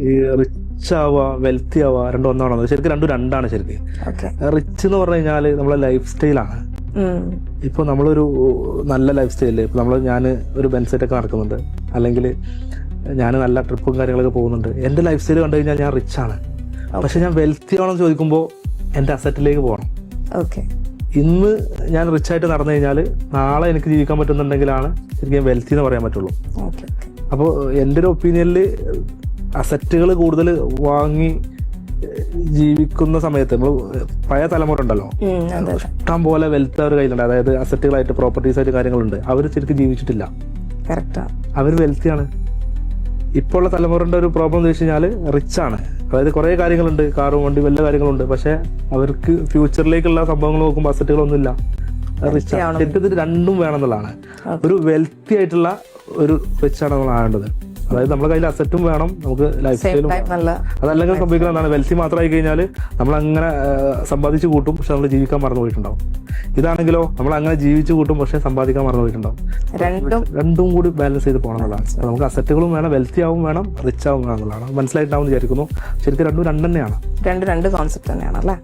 ഈ റിച്ച് ആവുക വെൽത്തി ആവുക രണ്ടും ഒന്നാണോ? ശരിക്കും രണ്ടും രണ്ടാണ്. ശരിക്കും റിച്ച് എന്ന് പറഞ്ഞു കഴിഞ്ഞാല് നമ്മളെ ലൈഫ് സ്റ്റൈലാണ്. ഇപ്പൊ നമ്മളൊരു നല്ല ലൈഫ് സ്റ്റൈലില് ഇപ്പൊ ഞാൻ ഒരു ബെൻസെറ്റൊക്കെ നടക്കുന്നുണ്ട്, അല്ലെങ്കിൽ ഞാൻ നല്ല ട്രിപ്പും കാര്യങ്ങളൊക്കെ പോകുന്നുണ്ട്, എന്റെ ലൈഫ് സ്റ്റൈൽ കണ്ടു കഴിഞ്ഞാൽ ഞാൻ റിച്ച് ആണ്. പക്ഷെ ഞാൻ വെൽത്തി ആണെന്ന് ചോദിക്കുമ്പോൾ എന്റെ അസറ്റിലേക്ക് പോകണം. ഇന്ന് ഞാൻ റിച്ച് ആയിട്ട് നടന്നു കഴിഞ്ഞാൽ നാളെ എനിക്ക് ജീവിക്കാൻ പറ്റുന്നുണ്ടെങ്കിലാണ് ശരിക്കും വെൽത്തി എന്ന് പറയാൻ പറ്റുള്ളൂ. അപ്പോൾ എൻ്റെ ഒരു ഒപ്പീനിയനിൽ അസറ്റുകൾ കൂടുതൽ വാങ്ങി ജീവിക്കുന്ന സമയത്ത് നമ്മൾ പഴയ തലമുറ ഉണ്ടല്ലോ, ഇഷ്ടം പോലെ വെൽത്ത് അവർ കയ്യിലുണ്ട്, അതായത് അസറ്റുകളായിട്ട് പ്രോപ്പർട്ടീസ് ആയിട്ട് കാര്യങ്ങളുണ്ട്. അവർ ശരിക്കും ജീവിച്ചിട്ടില്ല, അവർ വെൽത്തിയാണ്. ഇപ്പോൾ ഉള്ള തലമുറയുടെ ഒരു പ്രോബ്ലം എന്ന് വെച്ച് കഴിഞ്ഞാൽ റിച്ച് ആണ്, അതായത് കുറെ കാര്യങ്ങളുണ്ട്, കാറും വണ്ടി വല്ല കാര്യങ്ങളുണ്ട്, പക്ഷെ അവർക്ക് ഫ്യൂച്ചറിലേക്കുള്ള സംഭവങ്ങൾ നോക്കുമ്പോൾ അസറ്റുകളൊന്നുമില്ല. റിച്ച് ആണ്. ശരിക്കും ഇത് രണ്ടും വേണമെന്നുള്ളതാണ്. ഒരു വെൽത്തി ആയിട്ടുള്ള ഒരു റിച്ച് ആണ് നമ്മൾ ആവേണ്ടത്. അതായത് നമ്മുടെ കയ്യിൽ അസറ്റും വേണം, നമുക്ക് ലൈഫ് സ്റ്റൈലും. അതല്ലെങ്കിൽ സംഭവിക്കുന്നത് എന്താണ്, വെൽത്തി മാത്രമായി കഴിഞ്ഞാൽ നമ്മൾ അങ്ങനെ സമ്പാദിച്ചു കൂട്ടും, പക്ഷെ നമ്മൾ ജീവിക്കാൻ മറന്നു പോയിട്ടുണ്ടാവും. ഇതാണെങ്കിലോ നമ്മൾ അങ്ങനെ ജീവിച്ചു കൂട്ടും, പക്ഷെ സമ്പാദിക്കാൻ മറന്നു പോയിട്ടുണ്ടാവും. രണ്ടും കൂടി ബാലൻസ് ചെയ്ത് പോകണം എന്നുള്ളതാണ്. നമുക്ക് അസറ്റുകളും വേണം, വെൽത്തി ആവും വേണം, റിച്ച് ആവും വേണം എന്നുള്ളതാണ്. മനസ്സിലായിട്ടാവും വിചാരിക്കുന്നു. ശരിക്കും രണ്ടും രണ്ടെന്നെയാണ്. രണ്ട് കോൺസെപ്റ്റ് തന്നെയാണ് അല്ലേ?